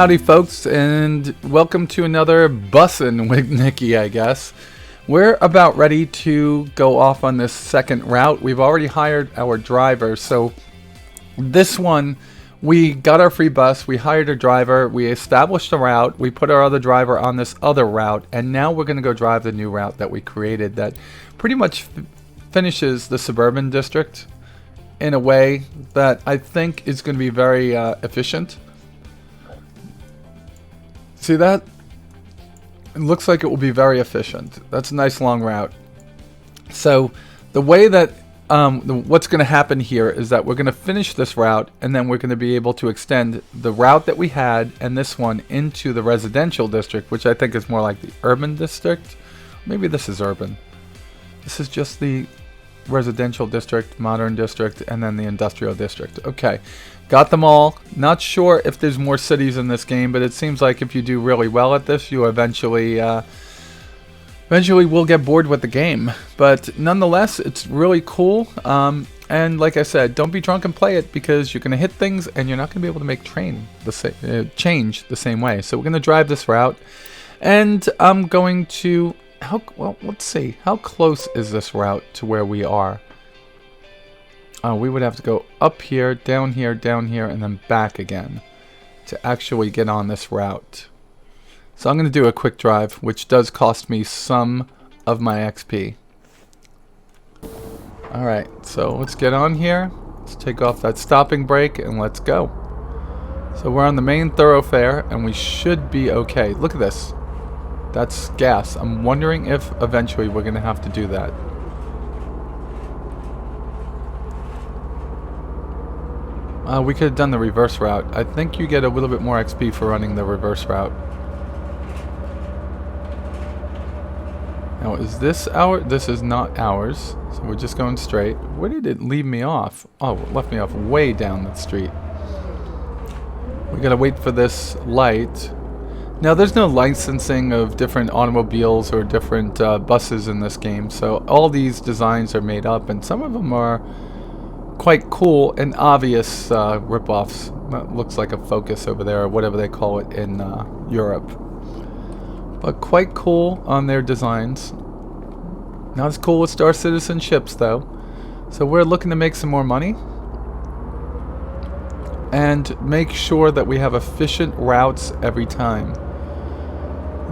Howdy folks, and welcome to another Bussin' with Nikki, I guess. We're about ready to go off on this second route. We've already hired our driver, so this one, we got our free bus, we hired a driver, we established a route, we put our other driver on this other route, and now we're going to go drive the new route that we created that pretty much finishes the suburban district in a way that I think is going to be very efficient. See that? It looks like it will be very efficient. That's a nice long route. So the way that what's going to happen here is that we're going to finish this route, and then we're going to be able to extend the route that we had and this one into the residential district, which I think is more like the urban district. Maybe this is urban. This is just the residential district, modern district, and then the industrial district. Okay, got them all. Not sure if there's more cities in this game, but it seems like if you do really well at this, you eventually will get bored with the game. But nonetheless, it's really cool. And like I said, don't be drunk and play it, because you're going to hit things and you're not going to be able to make change the same way. So we're going to drive this route, and I'm going to let's see. How close is this route to where we are? We would have to go up here, down here, and then back again to actually get on this route. So I'm going to do a quick drive, which does cost me some of my XP. Alright, so let's get on here. Let's take off that stopping brake and let's go. So we're on the main thoroughfare and we should be okay. Look at this. That's gas. I'm wondering if eventually we're going to have to do that. We could have done the reverse route. I think you get a little bit more XP for running the reverse route. Now, is this our? This is not ours. So we're just going straight. Where did it leave me off? Oh, it left me off way down the street. We gotta wait for this light. Now, there's no licensing of different automobiles or different buses in this game, so all these designs are made up, and some of them are quite cool and obvious rip-offs. That looks like a Focus over there, or whatever they call it in Europe. But quite cool on their designs. Not as cool with Star Citizen ships, though. So we're looking to make some more money and make sure that we have efficient routes every time.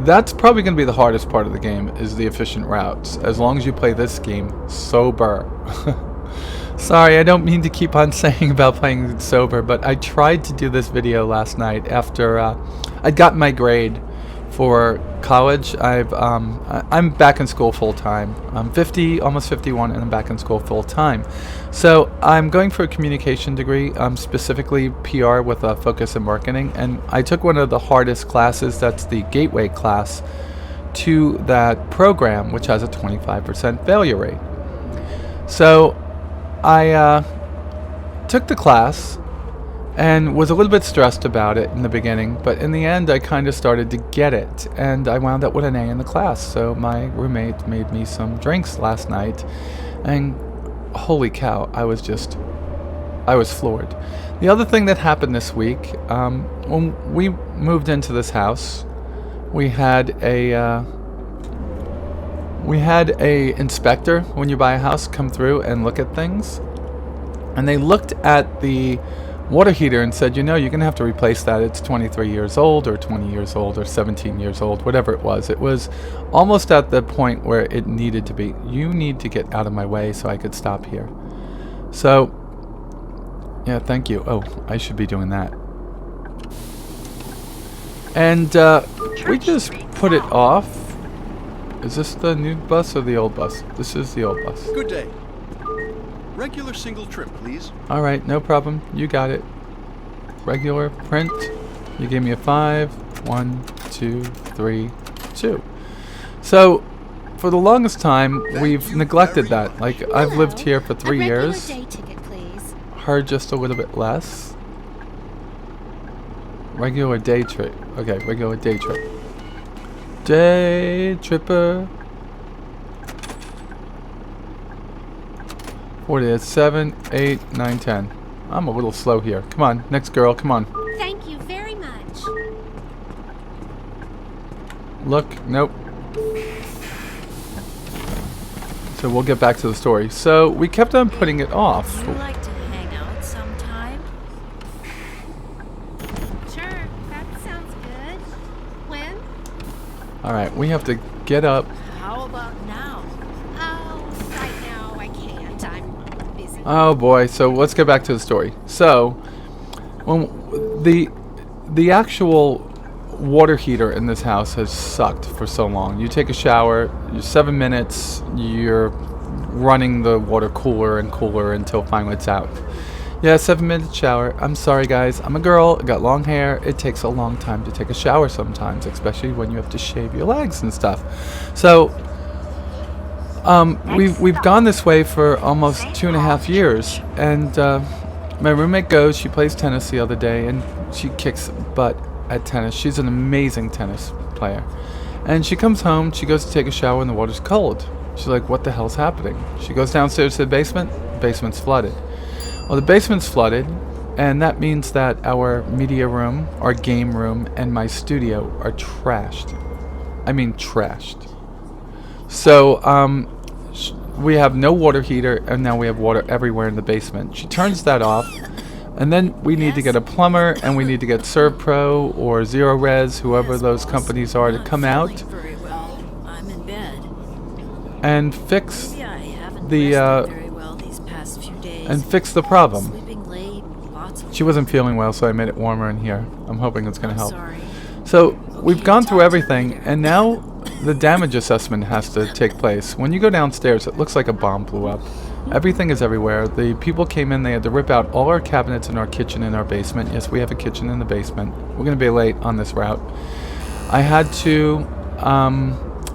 That's probably going to be the hardest part of the game, is the efficient routes, as long as you play this game sober. Sorry, I don't mean to keep on saying about playing sober, but I tried to do this video last night after I'd gotten my grade for college. I'm back in school full time. I'm 50, almost 51, and I'm back in school full time. So I'm going for a communication degree, specifically PR with a focus in marketing. And I took one of the hardest classes. That's the gateway class to that program, which has a 25% failure rate. So I took the class and was a little bit stressed about it in the beginning, but in the end I kind of started to get it, and I wound up with an A in the class. So my roommate made me some drinks last night, and holy cow, I was floored. The other thing that happened this week, when we moved into this house, we had a inspector, when you buy a house, come through and look at things, and they looked at the water heater and said, you know, you're going to have to replace that. It's 23 years old or 20 years old or 17 years old, whatever it was. It was almost at the point where it needed to be. You need to get out of my way so I could stop here. So, yeah, thank you. Oh, I should be doing that. And we just put it off. Is this the new bus or the old bus? This is the old bus. Good day. Regular single trip, please. Alright, no problem. You got it. Regular print. You gave me a 5. 1, 2, 3, 2. So, for the longest time, we've neglected that. Like, I've lived here for 3 years. Day ticket, please. Her just a little bit less. Regular day trip. Okay, regular day trip. Day tripper. 40, 7, 8, 9, 10. I'm a little slow here. Come on, next girl, come on. Thank you very much. Look, nope. So we'll get back to the story. So we kept on putting it off. Would you like to hang out sometime? Sure, that sounds good. When? Alright, we have to get up. How about now? Oh, right now I can't. I'm busy. Oh boy, so let's get back to the story. So, when the actual water heater in this house has sucked for so long. You take a shower, you're 7 minutes, you're running the water cooler and cooler until finally it's out. Yeah, 7 minute shower. I'm sorry guys, I'm a girl, I got long hair. It takes a long time to take a shower sometimes, especially when you have to shave your legs and stuff. So, we've gone this way for almost 2.5 years, and my roommate goes, she plays tennis the other day, and she kicks butt at tennis. She's an amazing tennis player. And she comes home, she goes to take a shower, and the water's cold. She's like, what the hell's happening? She goes downstairs to the basement, basement's flooded. Well, the basement's flooded, and that means that our media room, our game room, and my studio are trashed. I mean trashed. So, we have no water heater, and now we have water everywhere in the basement. She turns that off, and then we need to get a plumber, and we need to get ServPro or Zero Res, whoever those companies are, to Not come out feeling very well. I'm in bed. and fix Maybe I haven't the rested very well these past few days. and fix the problem. Sleeping late, lots of She wasn't feeling well, so I made it warmer in here. I'm hoping it's going to help. Sorry. So we've gone through everything, and now the damage assessment has to take place. When you go downstairs, it looks like a bomb blew up. Everything is everywhere. The people came in, they had to rip out all our cabinets in our kitchen in our basement. Yes, we have a kitchen in the basement. We're going to be late on this route. I had to,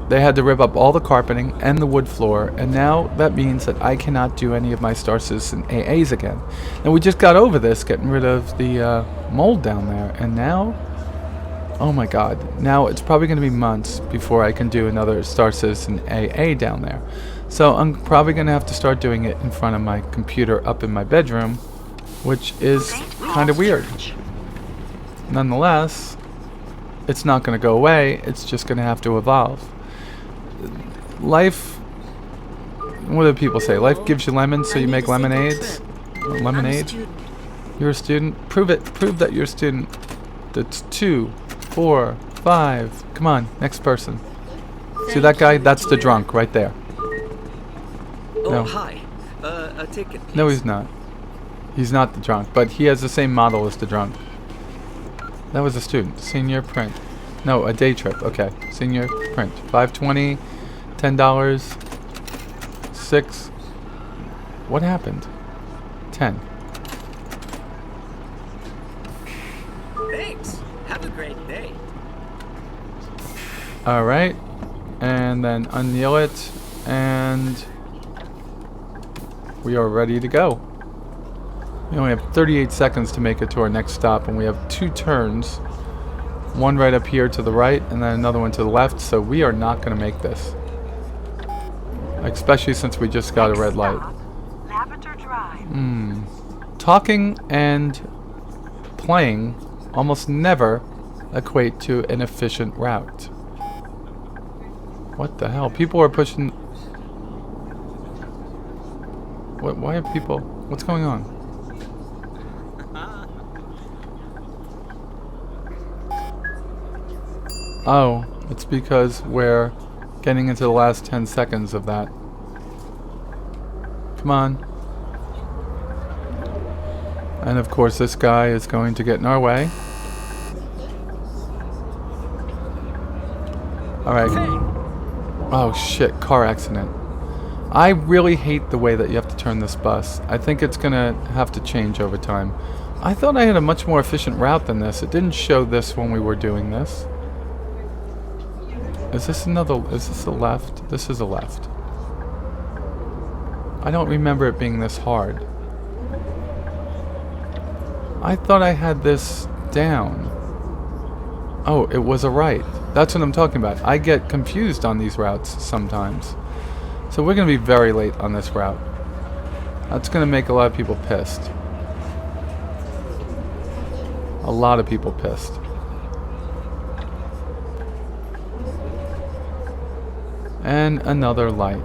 they had to rip up all the carpeting and the wood floor, and now that means that I cannot do any of my Star Citizen AAs again. And we just got over this, getting rid of the mold down there, and now, oh my god, now it's probably going to be months before I can do another Star Citizen AA down there. So I'm probably going to have to start doing it in front of my computer up in my bedroom, which is kind of weird. Nonetheless, it's not going to go away, it's just going to have to evolve. Life, what do people say? Life gives you lemons, so you make lemonades? Lemonade? You're a student? Prove it. Prove that you're a student. That's 2, 4, 5. Come on, next person. See that guy? That's the drunk right there. Oh, No. hi. A ticket, please. No, he's not. He's not the drunk, but he has the same model as the drunk. That was a student. Senior print. No, a day trip. Okay. Senior print. 520, $10, 6. What happened? 10. Thanks. Have a great day. Alright. And then unkneel it. And we are ready to go. We only have 38 seconds to make it to our next stop, and we have 2 turns. One right up here to the right, and then another one to the left, so we are not going to make this. Especially since we just got a red light. Lavender Drive. Talking and playing almost never equate to an efficient route. What the hell? People are pushing... What? Why are people... What's going on? Oh, it's because we're getting into the last 10 seconds of that. Come on. And of course this guy is going to get in our way. Alright. Oh shit, car accident. I really hate the way that you have to turn this bus. I think it's gonna have to change over time. I thought I had a much more efficient route than this. It didn't show this when we were doing this. Is this a left? This is a left. I don't remember it being this hard. I thought I had this down. Oh, it was a right. That's what I'm talking about. I get confused on these routes sometimes. So we're going to be very late on this route. That's going to make a lot of people pissed. A lot of people pissed. And another light.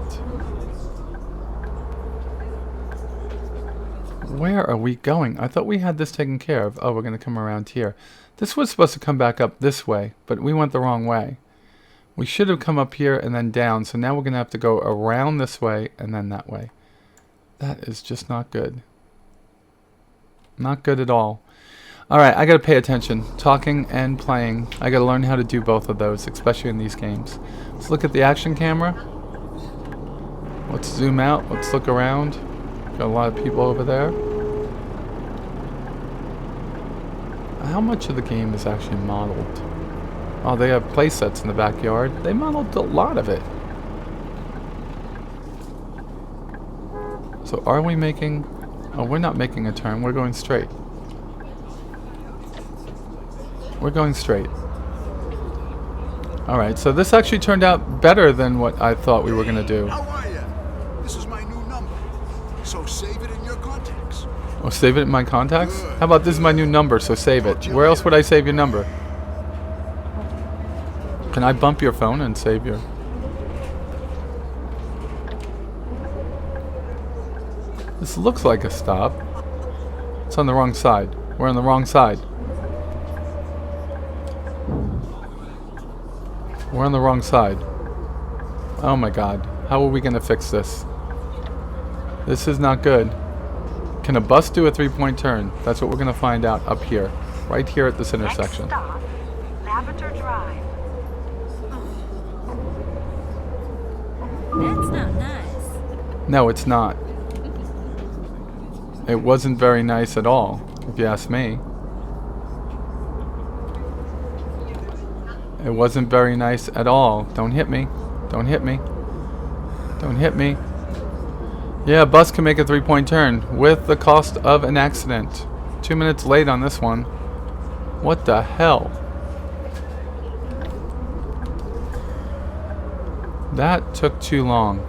Where are we going? I thought we had this taken care of. Oh, we're going to come around here. This was supposed to come back up this way, but we went the wrong way. We should have come up here and then down, so now we're going to have to go around this way and then that way. That is just not good. Not good at all. Alright, I got to pay attention. Talking and playing. I got to learn how to do both of those, especially in these games. Let's look at the action camera. Let's zoom out. Let's look around. Got a lot of people over there. How much of the game is actually modeled? Oh, they have play sets in the backyard. They modeled a lot of it. So are we making... Oh, we're not making a turn. We're going straight. We're going straight. Alright, so this actually turned out better than what I thought we were going to do. How are you? This is my new number. So save it in your contacts. Oh, save it in my contacts? How about this is my new number, so save it. Where else would I save your number? Can I bump your phone and save your... This looks like a stop. It's on the wrong side. We're on the wrong side. We're on the wrong side. Oh my god. How are we going to fix this? This is not good. Can a bus do a 3-point turn? That's what we're going to find out up here. Right here at this intersection. Next stop, Lavender Drive. That's not nice. No, it's not. It wasn't very nice at all, if you ask me. It wasn't very nice at all. Don't hit me. Don't hit me. Don't hit me. Yeah, a bus can make a 3-point turn with the cost of an accident. 2 minutes late on this one. What the hell? That took too long.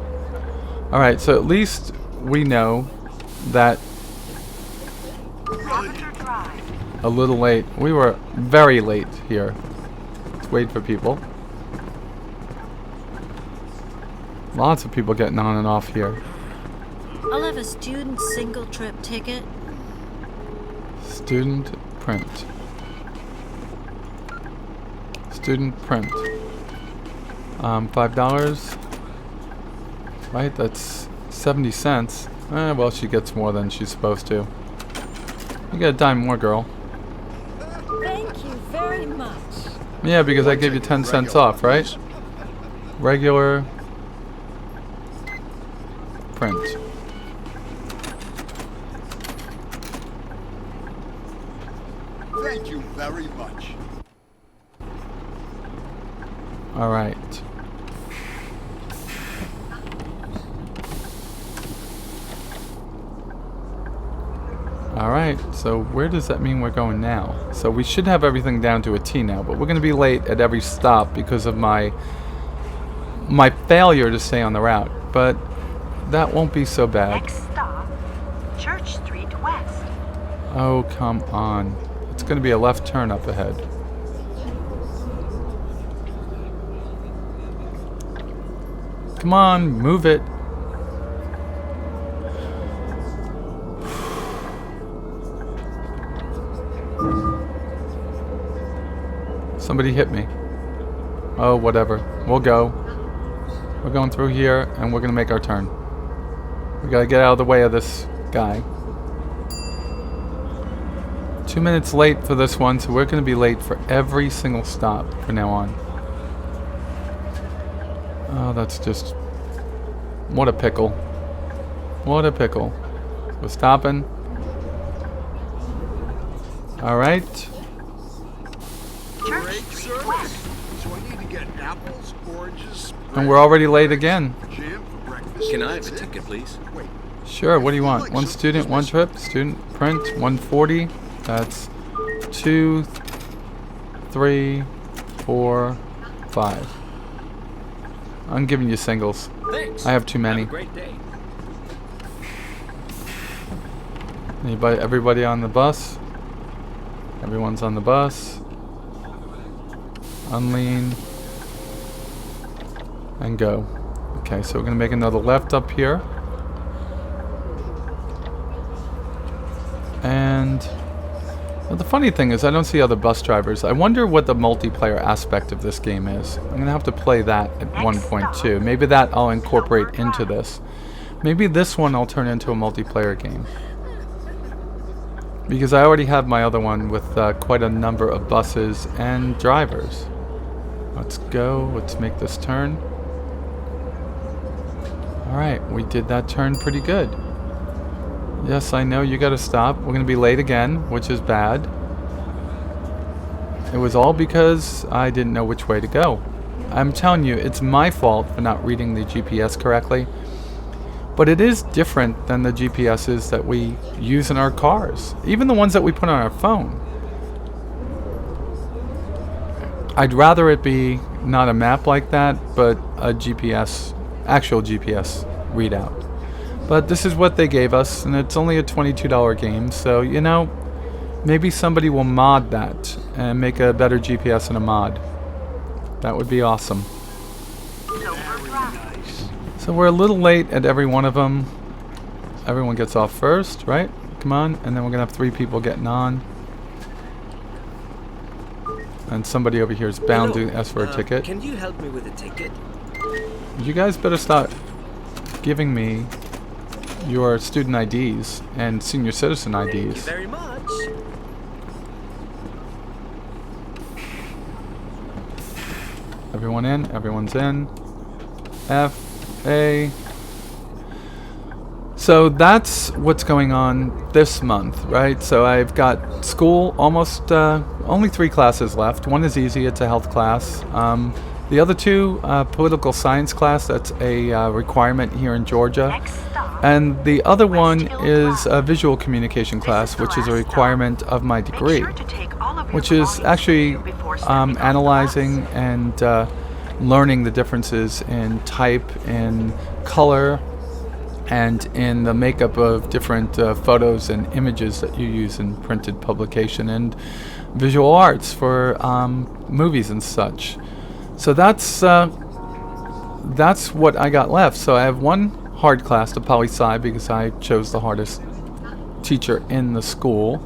Alright, so at least we know that Lavender Drive. a little late. We were very late here. Let's wait for people. Lots of people getting on and off here. I'll have a student single trip ticket. Student print. Student print. $5. Right, that's 70 cents. Well, she gets more than she's supposed to. You get a dime more, girl. Thank you very much. Yeah, because I gave you 10 cents off, right? Regular print. Thank you very much. Alright. Alright, so where does that mean we're going now? So we should have everything down to a T now, but we're going to be late at every stop because of my failure to stay on the route. But that won't be so bad. Next stop, Church Street West. Oh, come on. It's going to be a left turn up ahead. Come on, move it. Somebody hit me. Oh, whatever. We'll go. We're going through here, and we're going to make our turn. We got to get out of the way of this guy. 2 minutes late for this one, so we're going to be late for every single stop from now on. Oh, that's just... What a pickle. What a pickle. We're stopping. Alright. Church Great Street service. West. So I need to get apples, oranges, And we're already late again. jam for breakfast. Can I have That's a it? ticket, please? Wait, Sure, what do you want? One student, one trip. Student print, 140. That's 2, 3, 4, 5. I'm giving you singles. Thanks. I have too many. Have a great day. Anybody? Everybody on the bus? Everyone's on the bus. Unlean. And go. Okay, so we're going to make another left up here. And well, the funny thing is I don't see other bus drivers. I wonder what the multiplayer aspect of this game is. I'm going to have to play that at one point too. Maybe that I'll incorporate into this. Maybe this one I'll turn into a multiplayer game. Because I already have my other one with quite a number of buses and drivers. Let's go. Let's make this turn. Alright, we did that turn pretty good. Yes, I know you gotta stop. We're gonna be late again, which is bad. It was all because I didn't know which way to go. I'm telling you, it's my fault for not reading the GPS correctly. But it is different than the GPSs that we use in our cars. Even the ones that we put on our phone. I'd rather it be not a map like that, but a GPS, actual GPS readout. But this is what they gave us, and it's only a $22 game, so, you know, maybe somebody will mod that and make a better GPS in a mod. That would be awesome. So we're a little late at every one of them. Everyone gets off first, right? Come on, and then we're gonna have 3 people getting on. And somebody over here is bound to ask for a ticket. Can you help me with a ticket? You guys better start giving me your student IDs and senior citizen IDs. Thank you very much. Everyone in? Everyone's in. F, A. So that's what's going on this month, right? So I've got school almost, only 3 classes left. One is easy, it's a health class. The other 2, political science class, that's a requirement here in Georgia. And the other one is a visual communication class, which is a requirement of my degree, which is actually analyzing and learning the differences in type, in color, and in the makeup of different photos and images that you use in printed publication and visual arts for movies and such. So that's what I got left. So I have one hard class, the poli-sci, because I chose the hardest teacher in the school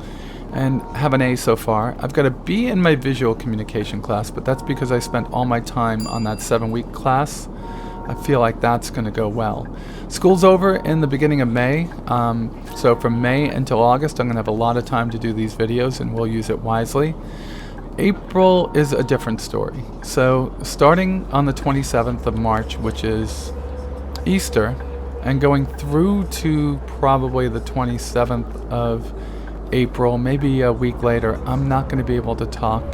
and have an A so far. I've got a B in my visual communication class, but that's because I spent all my time on that 7-week class. I feel like that's going to go well. School's over in the beginning of May, so from May until August I'm going to have a lot of time to do these videos, and we'll use it wisely. April is a different story. So starting on the 27th of March, which is Easter, and going through to probably the 27th of April, maybe a week later, I'm not going to be able to talk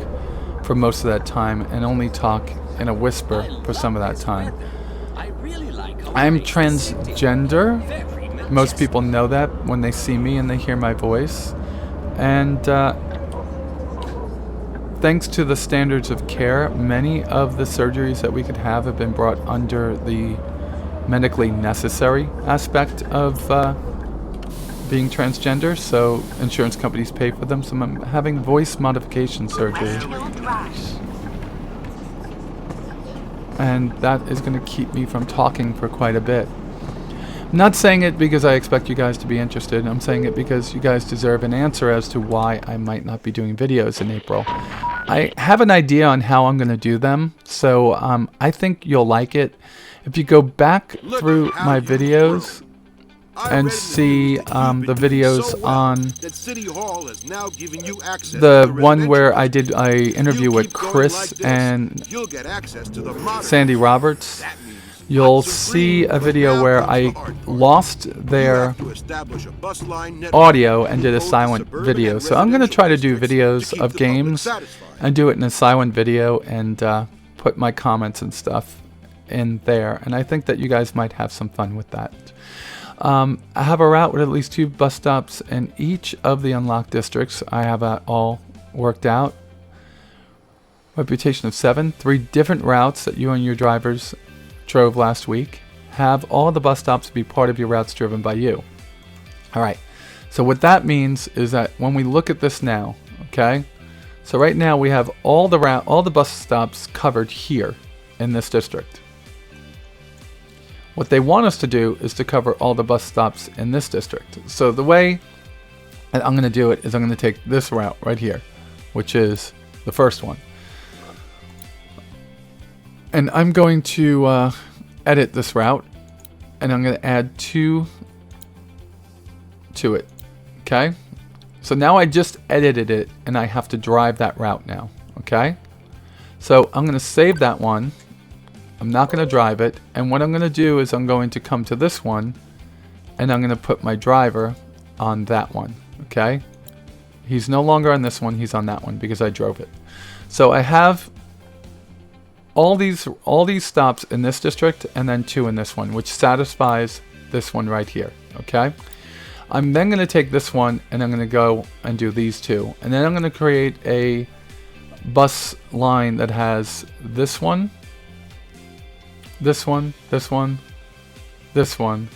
for most of that time and only talk in a whisper for some of that time. I'm transgender. Most people know that when they see me and they hear my voice. And thanks to the standards of care, many of the surgeries that we could have been brought under the medically necessary aspect of being transgender, so insurance companies pay for them. So I'm having voice modification surgery. And that is going to keep me from talking for quite a bit. I'm not saying it because I expect you guys to be interested. I'm saying it because you guys deserve an answer as to why I might not be doing videos in April. I have an idea on how I'm going to do them, so I think you'll like it. If you go back through my videos and see the videos on the one where I did an interview with Chris and Sandy Roberts, you'll see a video where I lost their audio and did a silent video. So I'm going to try to do videos of games and do it in a silent video and put my comments and stuff in there. And I think that you guys might have some fun with that. I have a route with at least 2 bus stops in each of the unlocked districts. I have that all worked out. Reputation of 7. 3 different routes that you and your drivers drove last week. Have all the bus stops be part of your routes driven by you. Alright, so what that means is that when we look at this now, okay, so right now we have all the bus stops covered here in this district. What they want us to do is to cover all the bus stops in this district. So the way that I'm going to do it is I'm going to take this route right here, which is the first one. And I'm going to edit this route, and I'm going to add 2 to it. Okay? So now I just edited it, and I have to drive that route now. Okay? So I'm going to save that one. I'm not going to drive it. And what I'm going to do is I'm going to come to this one, and I'm going to put my driver on that one. Okay? He's no longer on this one. He's on that one because I drove it. So I have all these stops in this district and then 2 in this one, which satisfies this one right here. Okay? I'm then going to take this one and I'm going to go and do these 2. And then I'm going to create a bus line that has this one, this one, this one, this one,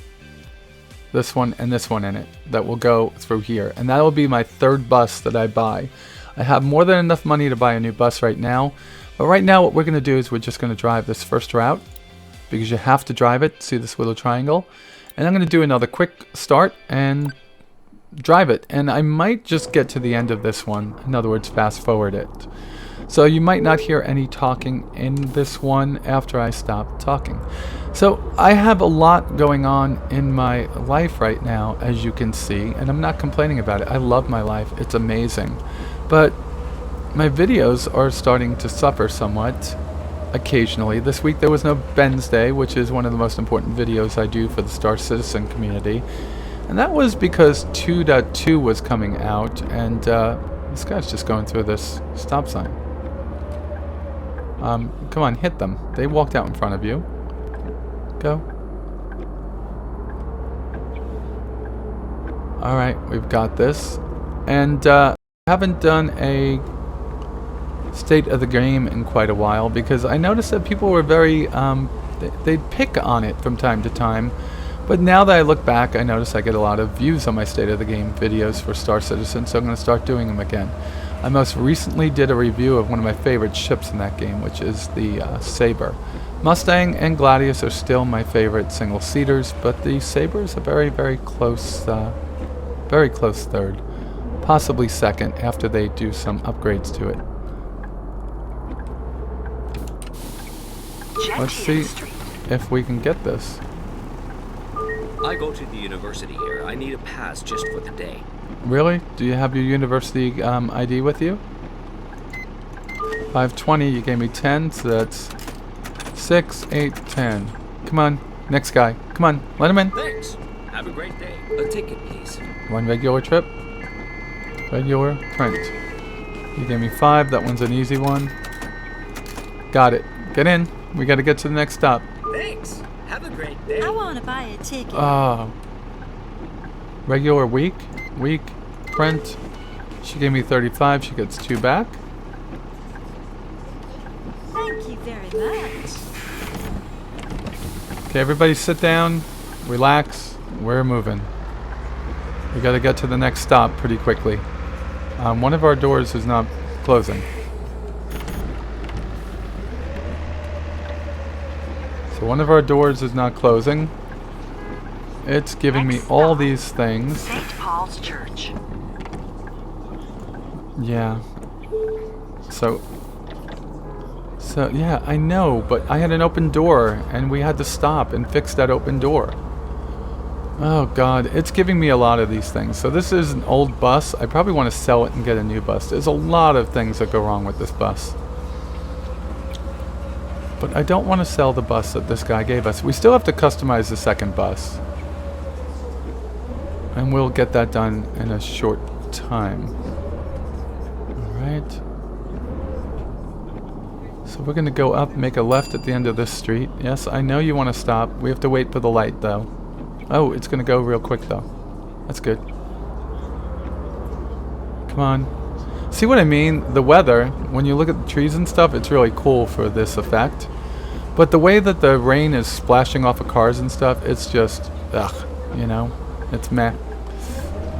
this one, and this one in it that will go through here. And that will be my 3rd bus that I buy. I have more than enough money to buy a new bus right now. But right now what we're going to do is we're just going to drive this first route because you have to drive it. See this little triangle? And I'm going to do another quick start and drive it. And I might just get to the end of this one. In other words, fast forward it. So you might not hear any talking in this one after I stop talking. So I have a lot going on in my life right now, as you can see, and I'm not complaining about it. I love my life. It's amazing. But my videos are starting to suffer somewhat occasionally. This week there was no Ben's Day, which is one of the most important videos I do for the Star Citizen community. And that was because 2.2 was coming out, and this guy's just going through this stop sign. Come on, hit them. They walked out in front of you. Go. Alright, we've got this. And I haven't done a state of the game in quite a while because I noticed that people were very, they'd pick on it from time to time. But now that I look back, I notice I get a lot of views on my state of the game videos for Star Citizen, so I'm going to start doing them again. I most recently did a review of one of my favorite ships in that game, which is the Saber. Mustang and Gladius are still my favorite single-seaters, but the Saber is a very, very close third. Possibly second after they do some upgrades to it. Let's see if we can get this. I go to the university here. I need a pass just for the day. Really? Do you have your university ID with you? 520, you gave me 10, so that's 6, 8, 10. Come on, next guy. Come on, let him in. Thanks. Have a great day. A ticket, please. 1 regular trip. Regular print. You gave me 5, that one's an easy one. Got it. Get in. We gotta get to the next stop. Thanks. Have a great day. I want to buy a ticket. Regular week, print. She gave me 35, she gets 2 back. Thank you very much. Okay, everybody sit down, relax, we're moving. We gotta get to the next stop pretty quickly. One of our doors is not closing. So one of our doors is not closing. It's giving me all these things. St. Paul's Church. Yeah. So yeah, I know, but I had an open door and we had to stop and fix that open door. Oh god, it's giving me a lot of these things. So this is an old bus. I probably want to sell it and get a new bus. There's a lot of things that go wrong with this bus. But I don't want to sell the bus that this guy gave us. We still have to customize the second bus. And we'll get that done in a short time. Alright. So we're going to go up, make a left at the end of this street. Yes, I know you want to stop. We have to wait for the light, though. Oh, it's going to go real quick, though. That's good. Come on. See what I mean? The weather, when you look at the trees and stuff, it's really cool for this effect. But the way that the rain is splashing off of cars and stuff, it's just, ugh, you know? It's meh.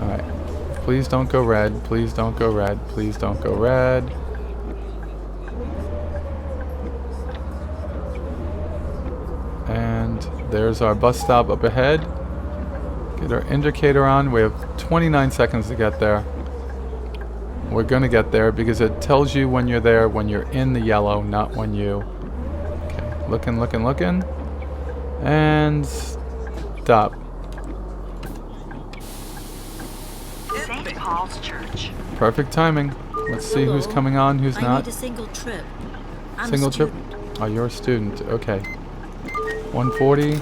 Alright. Please don't go red. Please don't go red. Please don't go red. And There's our bus stop up ahead. Get our indicator on. We have 29 seconds to get there. We're gonna get there because it tells you when you're there when you're in the yellow, not when you... Okay, looking. And stop. St. Paul's Church. Perfect timing. Let's see who's coming on, who's I not. need a single trip. I'm Single a trip? student. Oh, you're a student. Okay. 140.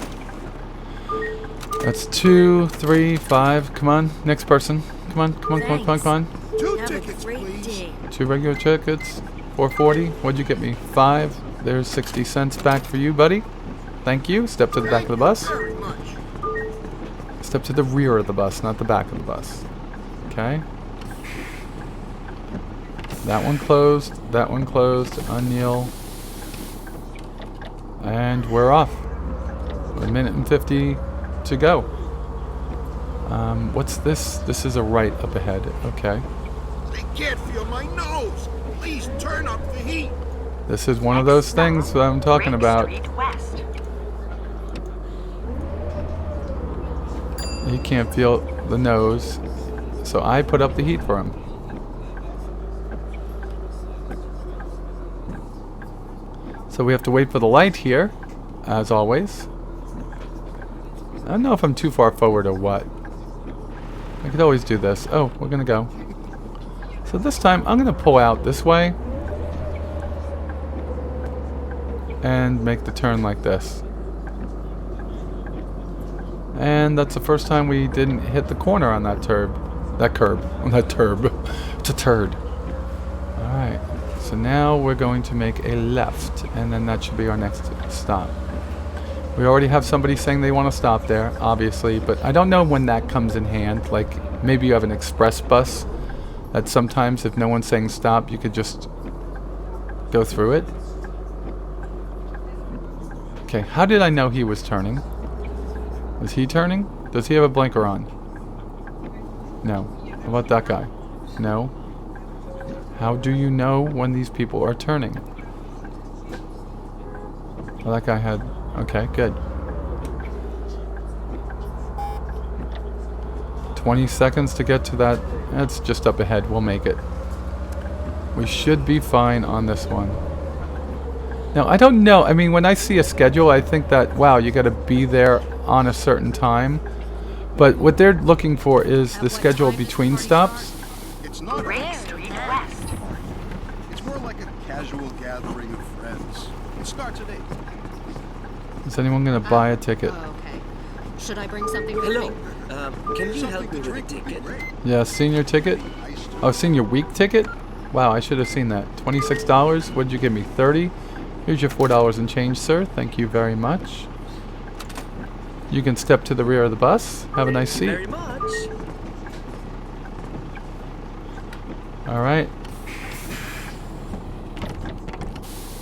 That's 2, 3, 5. Come on, next person. Come on. Two Have a tickets, great please. day. 2 regular tickets. 440. What'd you get me? 5. There's 60 cents back for you, buddy. Thank you. Step to the back of the bus. Very much. Step to the rear of the bus, not the back of the bus. Okay. That one closed. That one closed. Unkneel. And we're off. 1 minute and 50 to go. What's this? This is a right up ahead. Okay. I can't feel my nose. Please turn up the heat. This is one of those things that I'm talking Ring about. Street West. He can't feel the nose, so I put up the heat for him. So we have to wait for the light here, as always. I don't know if I'm too far forward or what. I could always do this. Oh, we're gonna go. So this time I'm gonna pull out this way and make the turn like this. And that's the first time we didn't hit the corner on that curb. It's a turd. Alright. So now we're going to make a left, and then that should be our next stop. We already have somebody saying they want to stop there, obviously, but I don't know when that comes in hand. Like, maybe you have an express bus that sometimes if no one's saying stop, you could just go through it. Okay, how did I know he was turning? Is he turning? Does he have a blinker on? No. How about that guy? No. How do you know when these people are turning? Well, that guy had... Okay, good. 20 seconds to get to that. That's just up ahead. We'll make it. We should be fine on this one. Now, I don't know. I mean, when I see a schedule, I think that, wow, you got to be there on a certain time. But what they're looking for is the schedule between stops. It's not Ring Street West. It's more like a casual gathering of friends. It starts at 8. Is anyone going to buy a ticket? Oh, okay. Should I bring something with Hello. me? Can you Something help to me with a drink would be ticket? great. Yeah, senior ticket. Iced. Oh, senior week ticket? Wow, I should have seen that. $26. What'd you give me? 30. Here's your $4 and change, sir. Thank you very much. You can step to the rear of the bus. Have a nice seat. Very much. All right.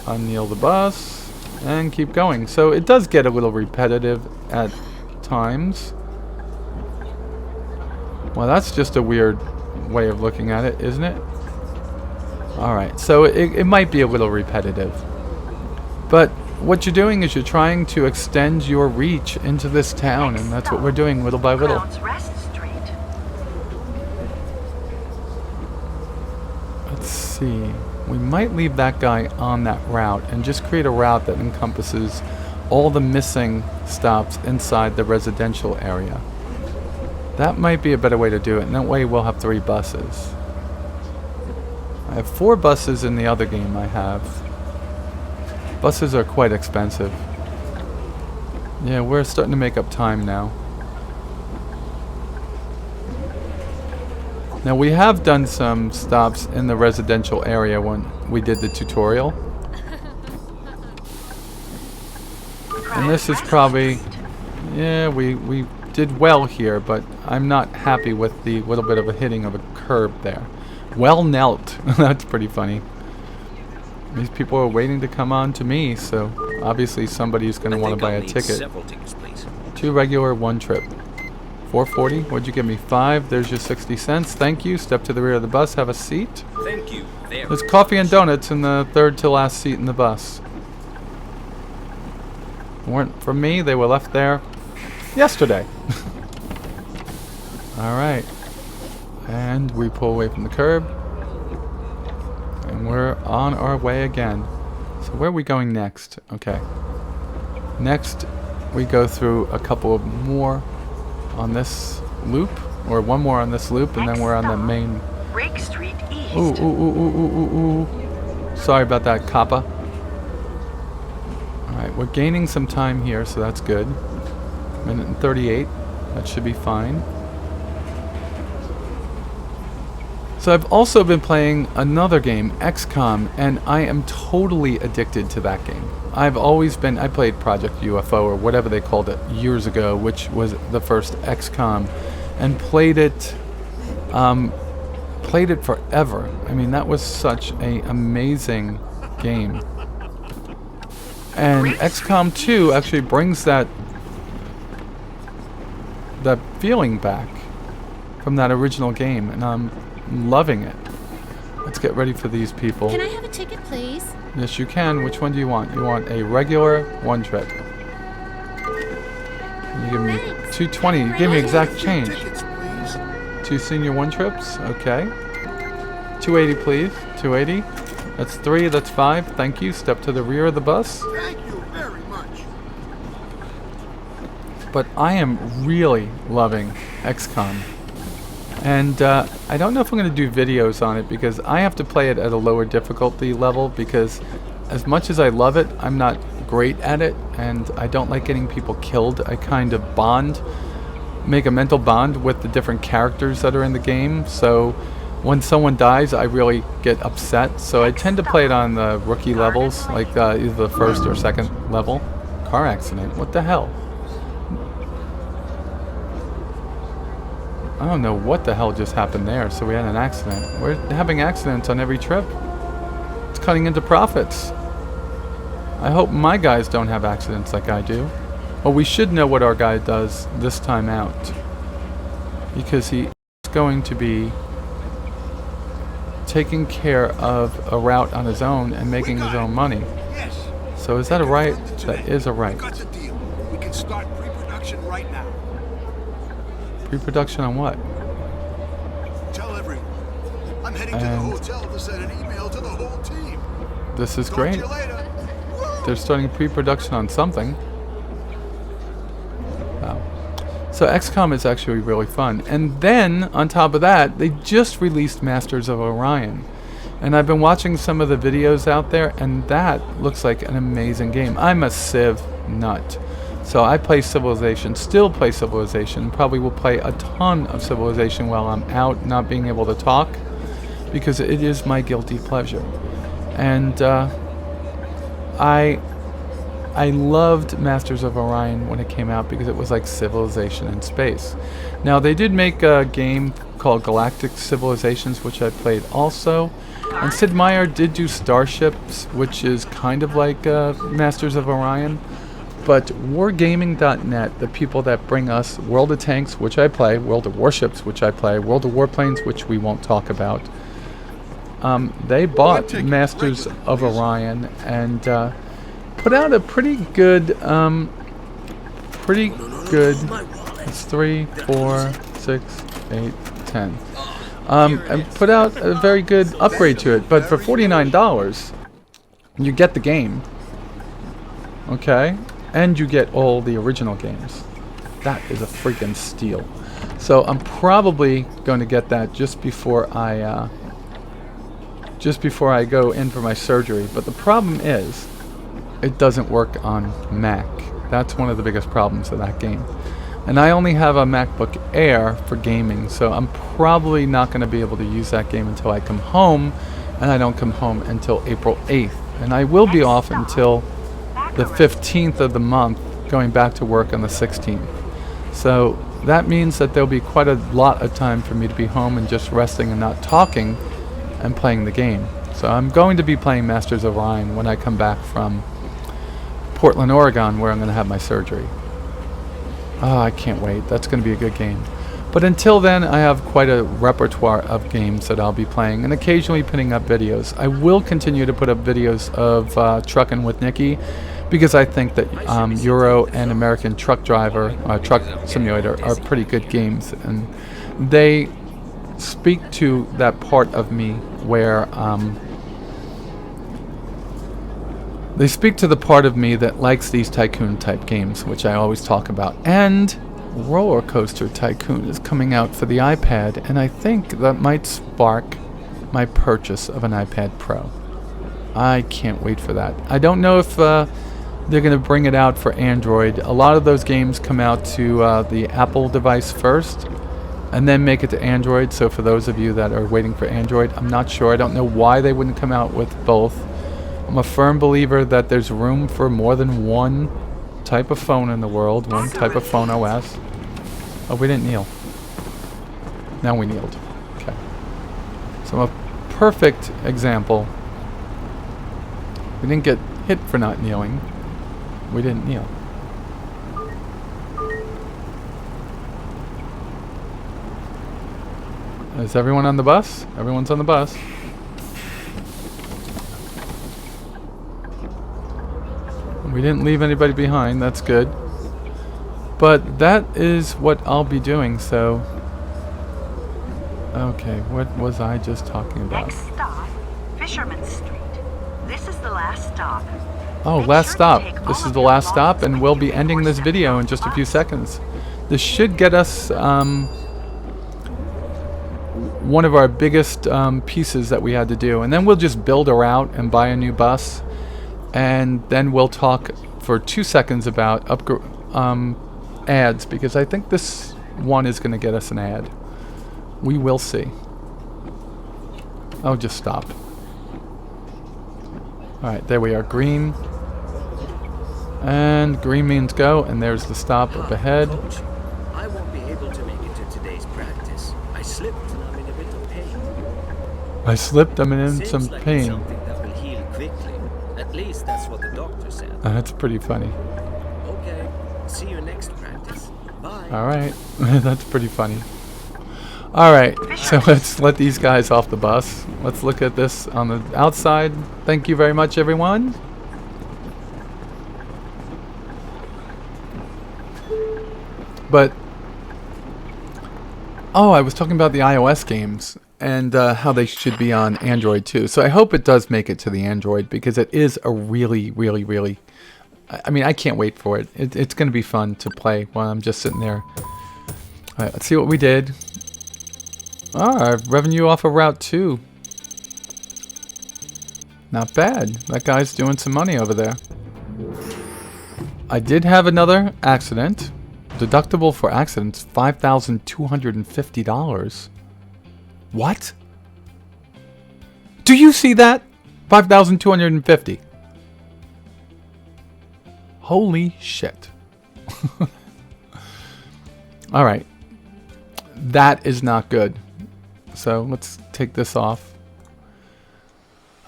Unkneel the bus and keep going. So it does get a little repetitive at times. Well, that's just a weird way of looking at it, isn't it? All right. So it might be a little repetitive. But what you're doing is you're trying to extend your reach into this town, and that's what we're doing little by little. Crowns Rest Street. Let's see. We might leave that guy on that route and just create a route that encompasses all the missing stops inside the residential area. That might be a better way to do it, and that way we'll have 3 buses. I have 4 buses in the other game I have. Buses are quite expensive. Yeah, we're starting to make up time now. Now we have done some stops in the residential area when we did the tutorial. And this is probably... Yeah, we did well here, but I'm not happy with the little bit of a hitting of a curb there. Well knelt. That's pretty funny. These people are waiting to come on to me, so obviously somebody's going to want to buy a ticket. Several tickets, please. 2 regular, 1 trip. 440. What'd you give me? 5. There's your 60 cents. Thank you. Step to the rear of the bus. Have a seat. Thank you. Very There's coffee and donuts in the 3rd to last seat in the bus. weren't from me. They were left there yesterday. Alright. And we pull away from the curb. And we're on our way again. So where are we going next? Okay. Next, we go through a couple of more on this loop. Or one more on this loop, and then we're on the main... Rake Street East. Ooh, ooh, ooh, ooh, ooh, ooh, ooh. Sorry about that, Kappa. Alright, we're gaining some time here, so that's good. Minute and 38. That should be fine. So I've also been playing another game, XCOM, and I am totally addicted to that game. I've always been... I played Project UFO, or whatever they called it, years ago, which was the first XCOM, and played it forever. I mean, that was such an amazing game. And XCOM 2 actually brings that feeling back from that original game, and I'm loving it. Let's get ready for these people. Can I have a ticket, please? Yes, you can. Which one do you want? You want a regular one trip? You give me Thanks. 220. You give me exact change. Tickets, please. 2 senior one trips. Okay. 280, please. 280. That's 3. That's 5. Thank you. Step to the rear of the bus. Thank you very much. But I am really loving XCOM. And I don't know if I'm going to do videos on it because I have to play it at a lower difficulty level because as much as I love it, I'm not great at it and I don't like getting people killed. I kind of make a mental bond with the different characters that are in the game. So when someone dies, I really get upset. So I tend to play it on the rookie levels, like either the first or second level. Car accident. What the hell? I don't know what the hell just happened there. So we had an accident. We're having accidents on every trip. It's cutting into profits. I hope my guys don't have accidents like I do. Well, we should know what our guy does this time out. Because he is going to be taking care of a route on his own and making his own money. Yes. So is that a right? That is a right. We got the deal. We can start pre-production right now. Pre-production on what? Tell everyone. I'm heading to the And- hotel to send an email to the whole team. This is Talk great. to you later. Woo! They're starting pre-production on something. Wow. So XCOM is actually really fun. And then, on top of that, they just released Masters of Orion. And I've been watching some of the videos out there, and that looks like an amazing game. I'm a Civ nut. So I play Civilization, still play Civilization, probably will play a ton of Civilization while I'm out not being able to talk, because it is my guilty pleasure. And I loved Masters of Orion when it came out because it was like Civilization in space. Now they did make a game called Galactic Civilizations, which I played also. And Sid Meier did do Starships, which is kind of like Masters of Orion. But Wargaming.net, the people that bring us World of Tanks, which I play, World of Warships, which I play, World of Warplanes, which we won't talk about, they bought Masters of Orion and put out a pretty good, it's 3, 4, 6, 8, 10. And put out a very good upgrade to it. But for $49, you get the game. Okay? And you get all the original games. That is a freaking steal. So I'm probably going to get that just before I go in for my surgery. But the problem is, it doesn't work on Mac. That's one of the biggest problems of that game. And I only have a MacBook Air for gaming, so I'm probably not going to be able to use that game until I come home, and I don't come home until April 8th. And I will be off until the 15th of the month, going back to work on the 16th. So that means that there'll be quite a lot of time for me to be home and just resting and not talking and playing the game. So I'm going to be playing Masters of Orion when I come back from Portland, Oregon, where I'm going to have my surgery. Oh, I can't wait. That's going to be a good game. But until then, I have quite a repertoire of games that I'll be playing and occasionally putting up videos. I will continue to put up videos of Truckin' with Nikki, because I think that Euro and American Truck Driver, Truck Simulator are pretty good games, and they speak to that part of me where they speak to the part of me that likes these tycoon type games, which I always talk about. And Roller Coaster Tycoon is coming out for the iPad, and I think that might spark my purchase of an iPad Pro. I can't wait for that. I don't know if they're going to bring it out for Android. A lot of those games come out to the Apple device first, and then make it to Android. So for those of you that are waiting for Android, I'm not sure. I don't know why they wouldn't come out with both. I'm a firm believer that there's room for more than one type of phone in the world, one type of phone OS. Oh, we didn't kneel. Now we kneeled. Okay. So a perfect example. We didn't get hit for not kneeling. We didn't kneel. Is everyone on the bus? Everyone's on the bus. We didn't leave anybody behind. That's good. But that is what I'll be doing, so... Okay, what was I just talking about? Next stop, Fisherman Street. This is the last stop. Oh, Make last sure to stop. take This all is of the your last stop, belongings and with we'll you be ending before this video in stepping just a off few the bus. seconds. This should get us one of our biggest pieces that we had to do, and then we'll just build a route and buy a new bus, and then we'll talk for 2 seconds about ads, because I think this one is going to get us an ad. We will see. Oh, just stop. Alright, there we are. Green. And green means go, and there's the stop up ahead. Coach, I won't be able to make it to today's practice. I slipped and I'm in a bit of pain. I slipped, I'm in Seems some like it's pain. something that will heal quickly. At least that's what the doctor said. That's pretty funny. Okay, see you next practice. Bye. Alright, that's pretty funny. Alright, so let's let these guys off the bus. Let's look at this on the outside. Thank you very much, everyone. But, oh, I was talking about the iOS games and how they should be on Android too. So I hope it does make it to the Android, because it is a really, really, really... I mean, I can't wait for it. It's going to be fun to play while I'm just sitting there. Alright, let's see what we did. Ah, revenue off of Route 2. Not bad. That guy's doing some money over there. I did have another accident. Deductible for accidents, $5,250. What? Do you see that? $5,250. Holy shit. Alright. That is not good. So let's take this off.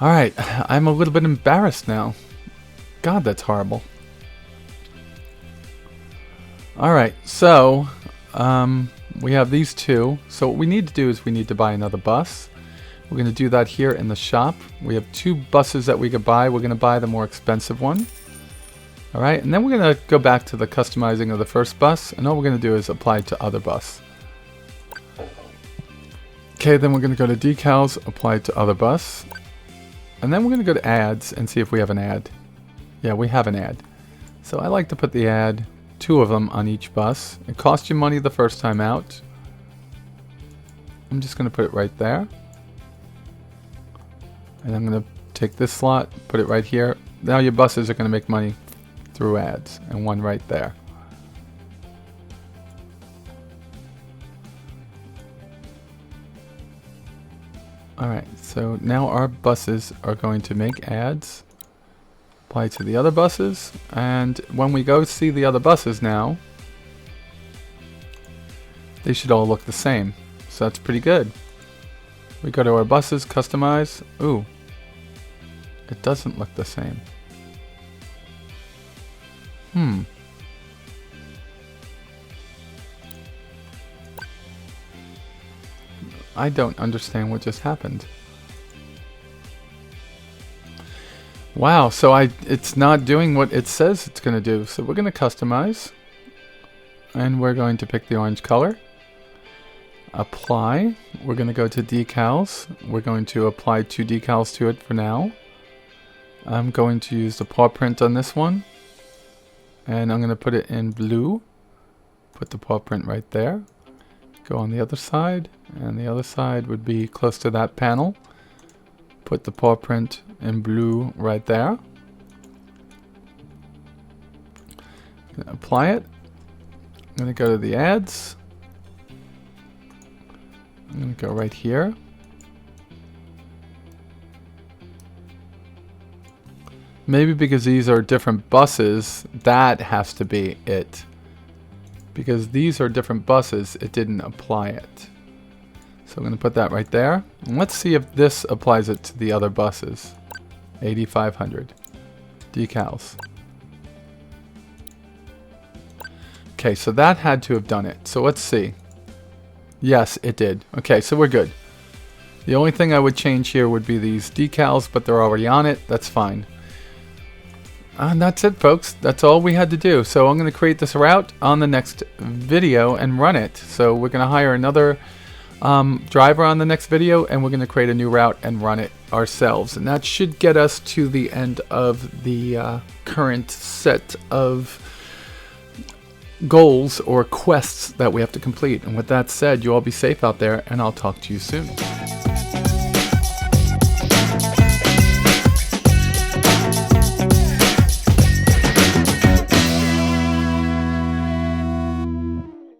Alright, I'm a little bit embarrassed now. God, that's horrible. Alright, so we have these two. So what we need to do is we need to buy another bus. We're going to do that here in the shop. We have 2 buses that we could buy. We're going to buy the more expensive one. Alright, and then we're going to go back to the customizing of the first bus, and all we're going to do is apply it to other bus. Okay, then we're going to go to decals, apply it to other bus. And then we're going to go to ads and see if we have an ad. Yeah, we have an ad. So I like to put the ad, 2 of them on each bus. It costs you money the first time out. I'm just going to put it right there. And I'm going to take this slot, put it right here. Now your buses are going to make money through ads, and one right there. Alright, so now our buses are going to make ads. Apply to the other buses, and when we go see the other buses now, they should all look the same. So that's pretty good. We go to our buses, customize. Ooh, it doesn't look the same. I don't understand what just happened. Wow, so it's not doing what it says it's going to do. So we're going to customize. And we're going to pick the orange color. Apply. We're going to go to decals. We're going to apply 2 decals to it for now. I'm going to use the paw print on this one. And I'm going to put it in blue. Put the paw print right there. Go on the other side. And the other side would be close to that panel. Put the paw print in blue right there. Apply it. I'm going to go to the ads. I'm going to go right here. Maybe because these are different buses, that has to be it. Because these are different buses, it didn't apply it. So I'm going to put that right there. And let's see if this applies it to the other buses. 8500. Decals. Okay, so that had to have done it. So let's see. Yes, it did. Okay, so we're good. The only thing I would change here would be these decals, but they're already on it. That's fine. And that's it, folks. That's all we had to do. So I'm going to create this route on the next video and run it. So we're going to hire another driver on the next video, and we're going to create a new route and run it ourselves. And that should get us to the end of the current set of goals or quests that we have to complete. And with that said, you all be safe out there, and I'll talk to you soon.